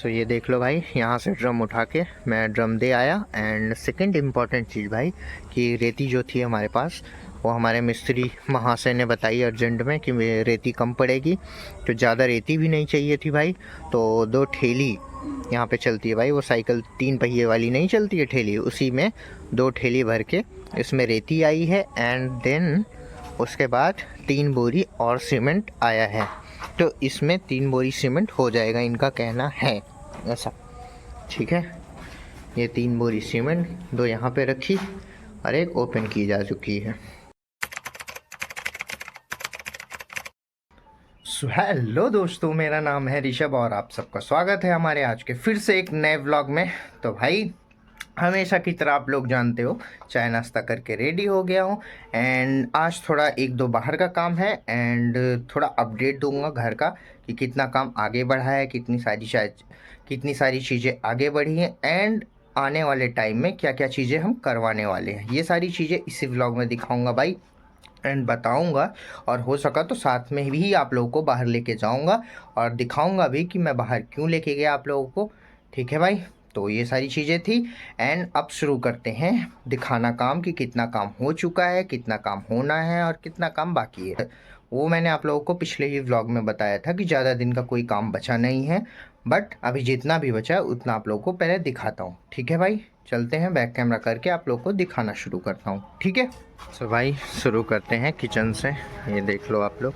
सो ये देख लो भाई, यहाँ से ड्रम उठा के मैं ड्रम दे आया। एंड सेकंड इम्पॉर्टेंट चीज़ भाई कि रेती जो थी हमारे पास, वो हमारे मिस्त्री महाशय ने बताई अर्जेंट में कि रेती कम पड़ेगी, तो ज़्यादा रेती भी नहीं चाहिए थी भाई। तो 2 ठेली यहाँ पे चलती है भाई, वो साइकिल 3 पहिए वाली नहीं चलती है ठेली, उसी में 2 ठेली भर के इसमें रेती आई है। एंड देन उसके बाद 3 बोरी और सीमेंट आया है। तो इसमें 3 बोरी सीमेंट हो जाएगा, इनका कहना है ऐसा। ठीक है, ये 3 बोरी सीमेंट 2 यहाँ पे रखी और एक ओपन की जा चुकी है। हेलो दोस्तों, मेरा नाम है ऋषभ और आप सबका स्वागत है हमारे आज के फिर से एक नए व्लॉग में। तो भाई हमेशा की तरह आप लोग जानते हो, चाय नाश्ता करके रेडी हो गया हूँ। एंड आज थोड़ा 1-2 बाहर का काम है एंड थोड़ा अपडेट दूंगा घर का कि कितना काम आगे बढ़ा है, कितनी सारी चीज़ें आगे बढ़ी हैं एंड आने वाले टाइम में क्या क्या चीज़ें हम करवाने वाले हैं। ये सारी चीज़ें इसी व्लॉग में दिखाऊंगा भाई एंड बताऊंगा। और हो सका तो साथ में भी आप लोगों को बाहर लेके जाऊंगा और दिखाऊंगा भी कि मैं बाहर क्यों लेके गया आप लोगों को। ठीक है भाई, तो ये सारी चीज़ें थी। एंड अब शुरू करते हैं दिखाना काम कि कितना काम हो चुका है, कितना काम होना है और कितना काम बाकी है। वो मैंने आप लोगों को पिछले ही व्लॉग में बताया था कि ज़्यादा दिन का कोई काम बचा नहीं है, बट अभी जितना भी बचा है उतना आप लोगों को पहले दिखाता हूँ। ठीक है भाई, चलते हैं बैक कैमरा करके आप लोगों को दिखाना शुरू करता हूँ। ठीक है, सो भाई शुरू करते हैं किचन से। ये देख लो आप लोग,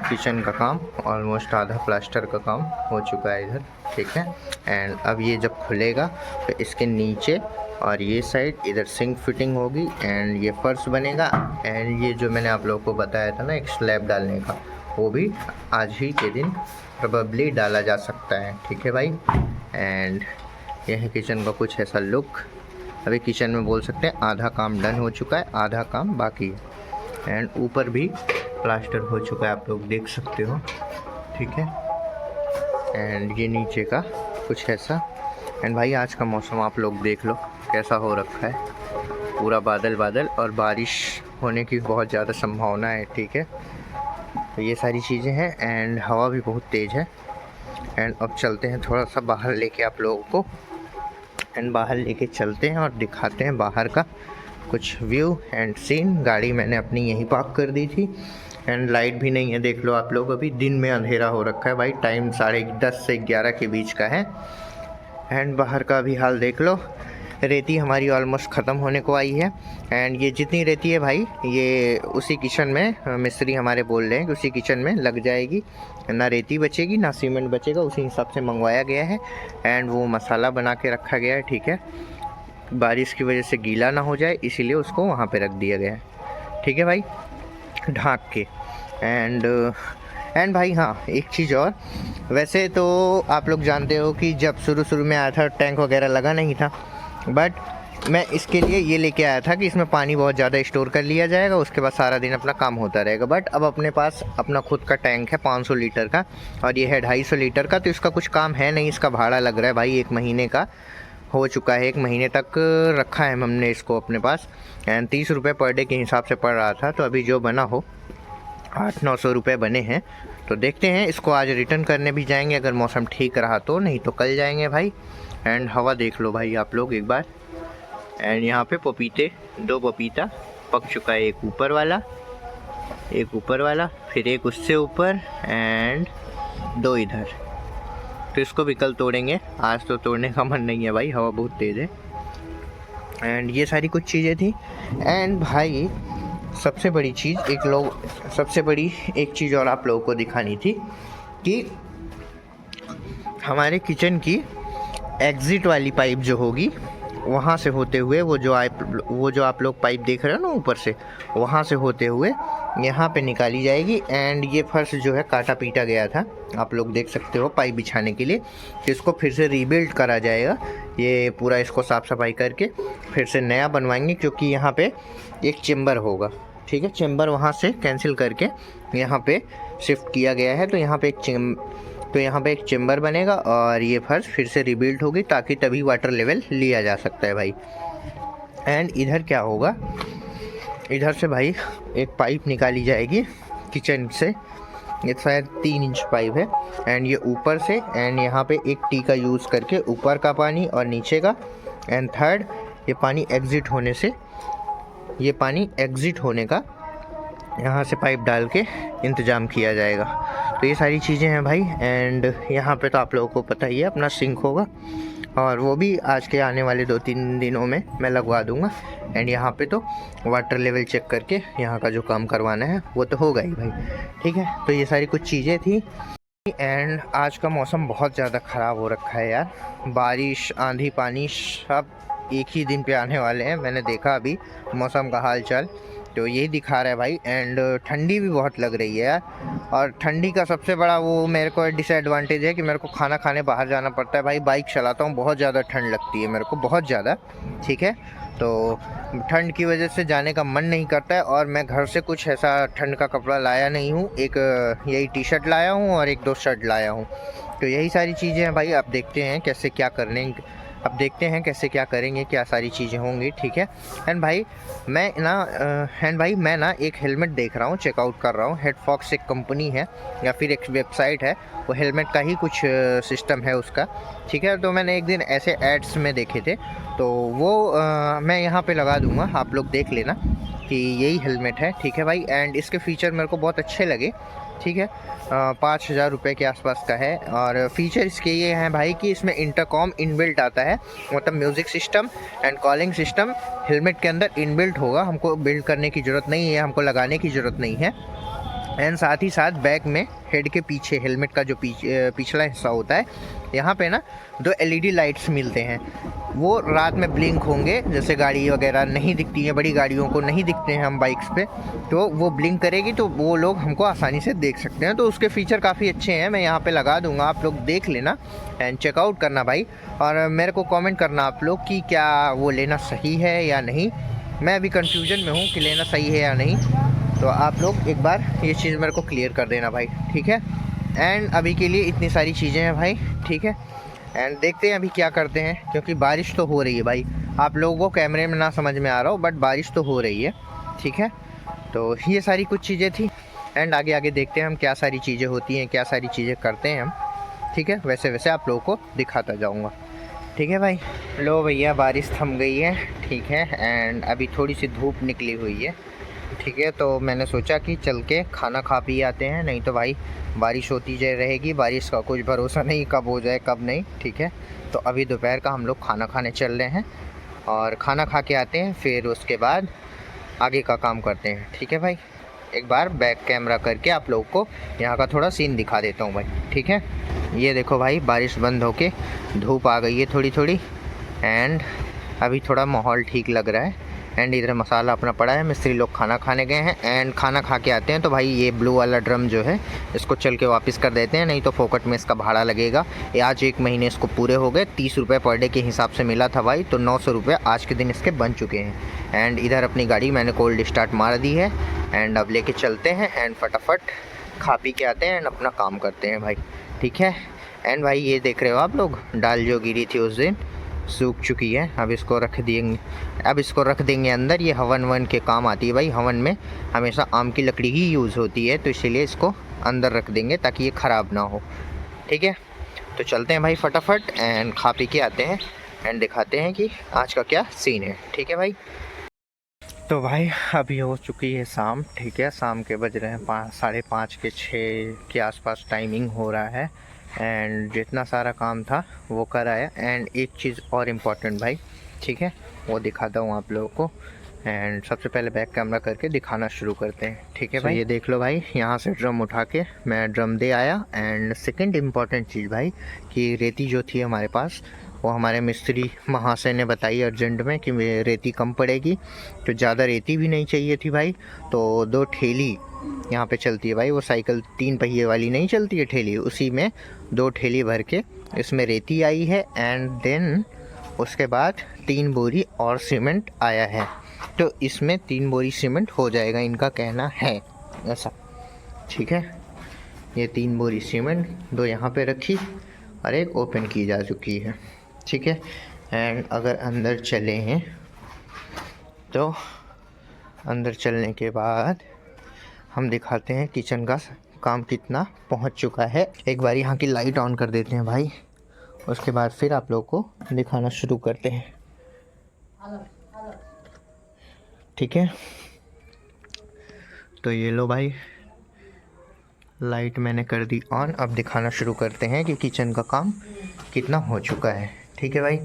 किचन का काम ऑलमोस्ट आधा प्लास्टर का काम हो चुका है इधर। ठीक है, एंड अब ये जब खुलेगा तो इसके नीचे और ये साइड इधर सिंक फिटिंग होगी एंड ये फर्श बनेगा। एंड ये जो मैंने आप लोगों को बताया था ना एक स्लैब डालने का, वो भी आज ही के दिन प्रोबेबली डाला जा सकता है। ठीक है भाई, एंड यह है किचन का कुछ ऐसा लुक। अभी किचन में बोल सकते हैं आधा काम डन हो चुका है, आधा काम बाकी है। एंड ऊपर भी प्लास्टर हो चुका है, आप लोग देख सकते हो। ठीक है, एंड ये नीचे का कुछ ऐसा। एंड भाई आज का मौसम आप लोग देख लो कैसा हो रखा है, पूरा बादल बादल और बारिश होने की बहुत ज़्यादा संभावना है। ठीक है, तो ये सारी चीज़ें हैं एंड हवा भी बहुत तेज़ है। एंड अब चलते हैं थोड़ा सा बाहर लेके आप लोगों को, एंड बाहर लेके चलते हैं और दिखाते हैं बाहर का कुछ व्यू एंड सीन। गाड़ी मैंने अपनी यहीं पार्क कर दी थी एंड लाइट भी नहीं है, देख लो आप लोग। अभी दिन में अंधेरा हो रखा है भाई, टाइम 10:30 से 11 के बीच का है। एंड बाहर का भी हाल देख लो, रेती हमारी ऑलमोस्ट ख़त्म होने को आई है। एंड ये जितनी रेती है भाई, ये उसी किचन में मिस्त्री हमारे बोल रहे हैं कि उसी किचन में लग जाएगी, ना रेती बचेगी ना सीमेंट बचेगा, उसी हिसाब से मंगवाया गया है। एंड वो मसाला बना के रखा गया है। ठीक है, बारिश की वजह से गीला ना हो जाए इसीलिए उसको वहाँ पे रख दिया गया है। ठीक है भाई, ढाँक के। एंड भाई हाँ, एक चीज़ और, वैसे तो आप लोग जानते हो कि जब शुरू में आया था टैंक वगैरह लगा नहीं था, बट मैं इसके लिए ये लेके आया था कि इसमें पानी बहुत ज़्यादा स्टोर कर लिया जाएगा, उसके बाद सारा दिन अपना काम होता रहेगा। बट अब अपने पास अपना खुद का टैंक है 500 लीटर का और ये है 250 लीटर का, तो इसका कुछ काम है नहीं। इसका भाड़ा लग रहा है भाई 1 महीने का हो चुका है, 1 महीने तक रखा है हमने इसको अपने पास। एंड 30 रुपये पर डे के हिसाब से पड़ रहा था, तो अभी जो बना हो 800-900 रुपये बने हैं। तो देखते हैं, इसको आज रिटर्न करने भी जाएंगे अगर मौसम ठीक रहा तो, नहीं तो कल जाएंगे भाई। एंड हवा देख लो भाई आप लोग एक बार। एंड यहाँ पे पपीते 2 पपीता पक चुका है, एक ऊपर वाला फिर एक उससे ऊपर एंड 2 इधर। तो इसको भी कल तोड़ेंगे, आज तो तोड़ने का मन नहीं है भाई, हवा बहुत तेज़ है। एंड ये सारी कुछ चीज़ें थी। एंड भाई सबसे बड़ी एक चीज़ और आप लोगों को दिखानी थी कि हमारे किचन की एग्ज़िट वाली पाइप जो होगी वहाँ से होते हुए वो जो आप लोग पाइप देख रहे हो ना ऊपर से, वहाँ से होते हुए यहाँ पे निकाली जाएगी। एंड ये फर्श जो है काटा पीटा गया था, आप लोग देख सकते हो पाइप बिछाने के लिए, तो इसको फिर से रीबिल्ड करा जाएगा। ये पूरा इसको साफ़ सफाई करके फिर से नया बनवाएंगे, क्योंकि यहाँ पे एक चेम्बर होगा। ठीक है, चेम्बर वहाँ से कैंसिल करके यहाँ पे शिफ्ट किया गया है, तो यहाँ पे एक चेम्बर बनेगा और ये फर्श फिर से रिबिल्ड होगी, ताकि तभी वाटर लेवल लिया जा सकता है भाई। एंड इधर क्या होगा, इधर से भाई एक पाइप निकाली जाएगी किचन से ये शायद 3 इंच पाइप है एंड ये ऊपर से एंड यहाँ पे एक टी का यूज़ करके ऊपर का पानी और नीचे का एंड थर्ड ये पानी एग्ज़िट होने से, ये पानी एग्ज़िट होने का यहाँ से पाइप डाल के इंतज़ाम किया जाएगा। तो ये सारी चीज़ें हैं भाई। एंड यहाँ पे तो आप लोगों को पता ही है अपना सिंक होगा और वो भी आज के आने वाले 2-3 दिनों में मैं लगवा दूँगा। एंड यहाँ पे तो वाटर लेवल चेक करके यहाँ का जो काम करवाना है वो तो होगा ही भाई, ठीक है। तो ये सारी कुछ चीज़ें थी। एंड आज का मौसम बहुत ज़्यादा ख़राब हो रखा है यार, बारिश आंधी पानी सब एक ही दिन पे आने वाले हैं। मैंने देखा अभी मौसम का हाल चाल तो यही दिखा रहा है भाई। एंड ठंडी भी बहुत लग रही है यार, और ठंडी का सबसे बड़ा वो मेरे को डिसएडवांटेज है कि मेरे को खाना खाने बाहर जाना पड़ता है भाई। बाइक चलाता हूँ, बहुत ज़्यादा ठंड लगती है मेरे को, बहुत ज़्यादा, ठीक है। तो ठंड की वजह से जाने का मन नहीं करता है और मैं घर से कुछ ऐसा ठंड का कपड़ा लाया नहीं हूँ। एक यही टी शर्ट लाया हूँ और 1-2 शर्ट लाया हूँ। तो यही सारी चीज़ें हैं भाई। अब देखते हैं कैसे क्या करने, अब देखते हैं कैसे क्या करेंगे, क्या सारी चीज़ें होंगी, ठीक है। एंड भाई मैं ना एक हेलमेट देख रहा हूँ, चेकआउट कर रहा हूँ। हेडफॉक्स एक कंपनी है या फिर एक वेबसाइट है, वो हेलमेट का ही कुछ सिस्टम है उसका, ठीक है। तो मैंने एक दिन ऐसे एड्स में देखे थे तो वो मैं यहाँ पे लगा दूँगा, आप लोग देख लेना कि यही हेलमेट है, ठीक है भाई। एंड इसके फ़ीचर मेरे को बहुत अच्छे लगे, ठीक है। 5,000 रुपये के आसपास का है और फीचर इसके ये हैं भाई कि इसमें इंटरकॉम इनबिल्ट आता है, मतलब music system and calling system helmet के अंदर इनबिल्ट होगा। हमको बिल्ड करने की ज़रूरत नहीं है, हमको लगाने की ज़रूरत नहीं है। एंड साथ ही साथ बैक में हेड के पीछे हेलमेट का जो पिछला हिस्सा होता है, यहाँ पे ना 2 LED लाइट्स मिलते हैं। वो रात में ब्लिंक होंगे, जैसे गाड़ी वगैरह नहीं दिखती है, बड़ी गाड़ियों को नहीं दिखते हैं हम बाइक्स पे, तो वो ब्लिंक करेगी तो वो लोग हमको आसानी से देख सकते हैं। तो उसके फ़ीचर काफ़ी अच्छे हैं, मैं यहाँ पे लगा दूँगा, आप लोग देख लेना एंड चेकआउट करना भाई। और मेरे को कमेंट करना आप लोग कि क्या वो लेना सही है या नहीं। मैं अभी कन्फ्यूजन में हूँ कि लेना सही है या नहीं, तो आप लोग एक बार ये चीज़ मेरे को क्लियर कर देना भाई, ठीक है। एंड अभी के लिए इतनी सारी चीज़ें हैं भाई, ठीक है। एंड देखते हैं अभी क्या करते हैं, क्योंकि बारिश तो हो रही है भाई। आप लोगों को कैमरे में ना समझ में आ रहा हो, बट बारिश तो हो रही है, ठीक है। तो ये सारी कुछ चीज़ें थी। एंड आगे आगे देखते हैं हम क्या सारी चीज़ें होती हैं, क्या सारी चीज़ें करते हैं हम, ठीक है। वैसे वैसे आप लोगों को दिखाता जाऊँगा, ठीक है भाई। लो भैया, बारिश थम गई है, ठीक है। एंड अभी थोड़ी सी धूप निकली हुई है, ठीक है। तो मैंने सोचा कि चल के खाना खा पी आते हैं, नहीं तो भाई बारिश होती जाए रहेगी, बारिश का कुछ भरोसा नहीं कब हो जाए कब नहीं, ठीक है। तो अभी दोपहर का हम लोग खाना खाने चल रहे हैं और खाना खा के आते हैं, फिर उसके बाद आगे का काम करते हैं, ठीक है भाई। एक बार बैक कैमरा करके आप लोगों को यहाँ का थोड़ा सीन दिखा देता हूँ भाई, ठीक है। ये देखो भाई, बारिश बंद होके धूप आ गई है थोड़ी थोड़ी एंड अभी थोड़ा माहौल ठीक लग रहा है। एंड इधर मसाला अपना पड़ा है, मिस्त्री लोग खाना खाने गए हैं। एंड खाना खा के आते हैं तो भाई ये ब्लू वाला ड्रम जो है इसको चल के वापस कर देते हैं, नहीं तो फोकट में इसका भाड़ा लगेगा। ये आज 1 महीने इसको पूरे हो गए, 30 रुपये पर डे के हिसाब से मिला था भाई, तो 900 रुपये आज के दिन इसके बन चुके हैं। एंड इधर अपनी गाड़ी मैंने कोल्ड स्टार्ट मार दी है एंड अब लेके चलते हैं एंड फटाफट खा पी के आते हैं एंड अपना काम करते हैं भाई, ठीक है। एंड भाई ये देख रहे हो आप लोग, दाल जो गिरी थी उस दिन सूख चुकी है। अब इसको रख देंगे अंदर। ये हवन वन के काम आती है भाई, हवन में हमेशा आम की लकड़ी ही यूज़ होती है, तो इसीलिए इसको अंदर रख देंगे ताकि ये ख़राब ना हो, ठीक है। तो चलते हैं भाई फटाफट एंड खा पी के आते हैं एंड दिखाते हैं कि आज का क्या सीन है, ठीक है भाई। तो भाई अभी हो चुकी है शाम, ठीक है। शाम के बज रहे हैं 5, 5:30 के 6 के आसपास टाइमिंग हो रहा है। एंड जितना सारा काम था वो कर आया। एंड एक चीज़ और इम्पॉर्टेंट भाई, ठीक है, वो दिखाता हूँ आप लोगों को। एंड सबसे पहले बैक कैमरा करके दिखाना शुरू करते हैं, ठीक है भाई। ये देख लो भाई, यहाँ से ड्रम उठा के मैं ड्रम दे आया। एंड सेकंड इम्पॉर्टेंट चीज़ भाई कि रेती जो थी हमारे पास, वो हमारे मिस्त्री महाशय ने बताई अर्जेंट में कि रेती कम पड़ेगी, तो ज़्यादा रेती भी नहीं चाहिए थी भाई। तो 2 ठेली यहाँ पे चलती है भाई, वो साइकिल 3 पहिए वाली नहीं चलती है ठेली, उसी में 2 ठेली भर के इसमें रेती आई है। एंड देन उसके बाद 3 बोरी और सीमेंट आया है, तो इसमें 3 बोरी सीमेंट हो जाएगा, इनका कहना है ऐसा, ठीक है। ये 3 बोरी सीमेंट 2 यहाँ पे रखी और एक ओपन की जा चुकी है, ठीक है। एंड अगर अंदर चले हैं तो अंदर चलने के बाद हम दिखाते हैं किचन का काम कितना पहुंच चुका है। एक बार यहाँ की लाइट ऑन कर देते हैं भाई, उसके बाद फिर आप लोग को दिखाना शुरू करते हैं। ठीक है, तो ये लो भाई, लाइट मैंने कर दी ऑन। अब दिखाना शुरू करते हैं कि किचन का काम कितना हो चुका है। ठीक है भाई,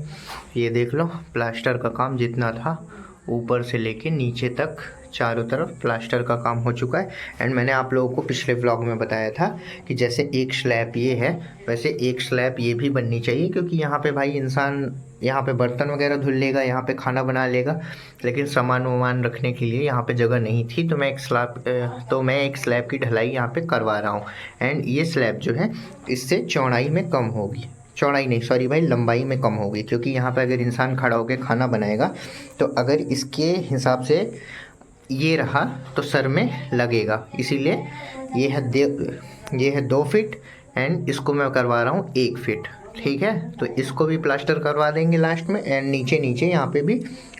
ये देख लो, प्लास्टर का काम जितना था ऊपर से लेके नीचे तक चारों तरफ प्लास्टर का काम हो चुका है। एंड मैंने आप लोगों को पिछले व्लॉग में बताया था कि जैसे एक स्लैब ये है वैसे एक स्लैब ये भी बननी चाहिए, क्योंकि यहाँ पे भाई इंसान यहाँ पे बर्तन वगैरह धुल लेगा, यहाँ पे खाना बना लेगा, लेकिन सामान वामान रखने के लिए यहाँ पे जगह नहीं थी। तो मैं एक स्लैब की ढलाई यहाँ पे करवा रहा हूँ। एंड ये स्लैब जो है इससे चौड़ाई में कम होगी, चौड़ाई नहीं सॉरी भाई, लंबाई में कम होगी, क्योंकि यहाँ पे अगर इंसान खड़ा होकर खाना बनाएगा तो अगर इसके हिसाब से ये रहा तो सर में लगेगा, इसीलिए ये है 2 फीट एंड इसको मैं करवा रहा हूँ 1 फीट। ठीक है, तो इसको भी प्लास्टर करवा देंगे लास्ट में, एंड नीचे यहाँ पे भी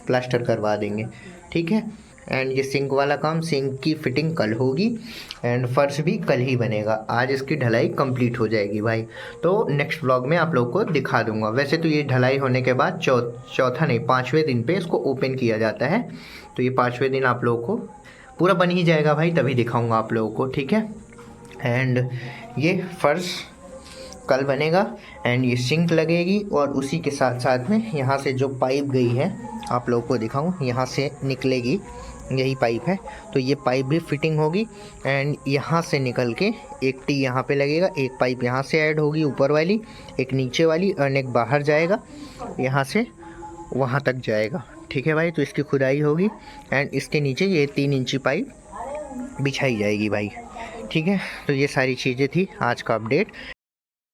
प्लास्टर करवा देंगे। ठीक है, एंड ये सिंक वाला काम, सिंक की फिटिंग कल होगी एंड फर्श भी कल ही बनेगा। आज इसकी ढलाई कंप्लीट हो जाएगी भाई, तो नेक्स्ट व्लॉग में आप लोग को दिखा दूंगा। वैसे तो ये ढलाई होने के बाद चौथा नहीं 5वें दिन पे इसको ओपन किया जाता है, तो ये 5वें दिन आप लोगों को पूरा बन ही जाएगा भाई, तभी दिखाऊंगा आप लोगों को। ठीक है, एंड ये फर्श कल बनेगा एंड ये सिंक लगेगी, और उसी के साथ साथ में यहाँ से जो पाइप गई है आप लोगों को दिखाऊं, यहाँ से निकलेगी, यही पाइप है, तो ये पाइप भी फिटिंग होगी। एंड यहाँ से निकल के एक टी यहाँ पे लगेगा, एक पाइप यहाँ से ऐड होगी ऊपर वाली, एक नीचे वाली, और एक बाहर जाएगा, यहाँ से वहाँ तक जाएगा। ठीक है भाई, तो इसकी खुदाई होगी एंड इसके नीचे ये 3 इंची पाइप बिछाई जाएगी भाई। ठीक है, तो ये सारी चीज़ें थी आज का अपडेट।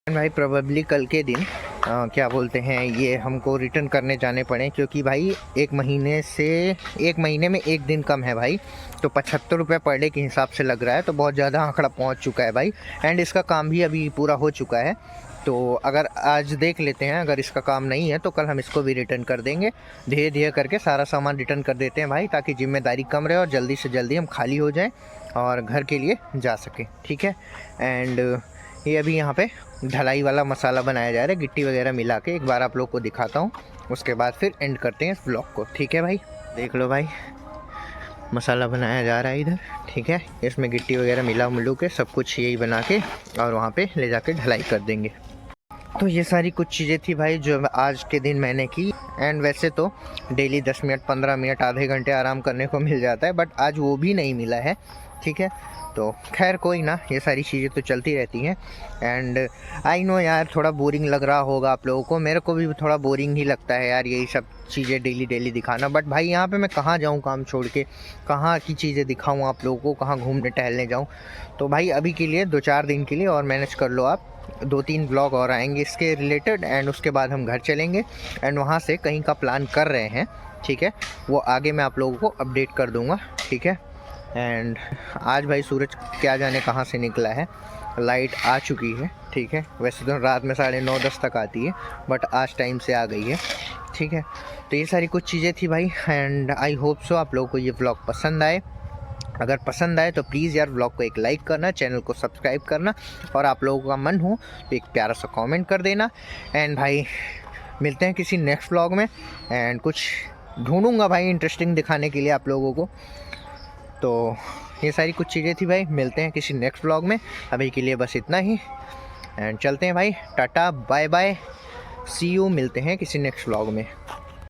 भाई प्रोबेबली कल के दिन क्या बोलते हैं, ये हमको रिटर्न करने जाने पड़े, क्योंकि भाई 1 महीने में 1 दिन कम है भाई, तो 75 रुपये पर डे के हिसाब से लग रहा है, तो बहुत ज़्यादा आंकड़ा पहुंच चुका है भाई। एंड इसका काम भी अभी पूरा हो चुका है, तो अगर आज देख लेते हैं, अगर इसका काम नहीं है तो कल हम इसको भी रिटर्न कर देंगे। धीरे धीरे करके सारा सामान रिटर्न कर देते हैं भाई, ताकि जिम्मेदारी कम रहे और जल्दी से जल्दी हम खाली हो जाएँ और घर के लिए जा सकें। ठीक है, एंड ये अभी यहाँ पे ढलाई वाला मसाला बनाया जा रहा है, गिट्टी वगैरह मिला के, एक बार आप लोग को दिखाता हूँ, उसके बाद फिर एंड करते हैं इस ब्लॉग को। ठीक है भाई, देख लो भाई, मसाला बनाया जा रहा है इधर। ठीक है, इसमें गिट्टी वगैरह मिलू के सब कुछ यही बना के और वहाँ पे ले जाके ढलाई कर देंगे। तो ये सारी कुछ चीज़ें थी भाई जो आज के दिन मैंने की। एंड वैसे तो डेली 10 मिनट 15 मिनट आधे घंटे आराम करने को मिल जाता है, बट आज वो भी नहीं मिला है। ठीक है, तो खैर कोई ना, ये सारी चीज़ें तो चलती रहती हैं। एंड आई नो यार, थोड़ा बोरिंग लग रहा होगा आप लोगों को, मेरे को भी थोड़ा बोरिंग ही लगता है यार यही सब चीज़ें डेली दिखाना। बट भाई यहाँ पे मैं कहाँ जाऊँ काम छोड़ के, कहाँ की चीज़ें दिखाऊँ आप लोगों को, कहाँ घूमने टहलने जाऊँ। तो भाई अभी के लिए 2-4 दिन के लिए और मैनेज कर लो आप, 2-3 ब्लॉग और आएंगे इसके रिलेटेड, एंड उसके बाद हम घर चलेंगे एंड वहाँ से कहीं का प्लान कर रहे हैं। ठीक है, वो आगे मैं आप लोगों को अपडेट कर दूँगा। ठीक है, एंड आज भाई सूरज क्या जाने कहाँ से निकला है, लाइट आ चुकी है। ठीक है, वैसे तो रात में 9:30-10 तक आती है, बट आज टाइम से आ गई है। ठीक है, तो ये सारी कुछ चीज़ें थी भाई, एंड आई होप सो आप लोगों को ये व्लॉग पसंद आए। अगर पसंद आए तो प्लीज़ यार व्लॉग को एक लाइक करना, चैनल को सब्सक्राइब करना, और आप लोगों का मन हो तो एक प्यारा सा कमेंट कर देना। एंड भाई मिलते हैं किसी नेक्स्ट व्लॉग में, एंड कुछ ढूंढूंगा भाई इंटरेस्टिंग दिखाने के लिए आप लोगों को। तो ये सारी कुछ चीज़ें थी भाई, मिलते हैं किसी नेक्स्ट व्लॉग में, अभी के लिए बस इतना ही, एंड चलते हैं भाई, tata bye bye, see you, मिलते हैं किसी नेक्स्ट व्लॉग में।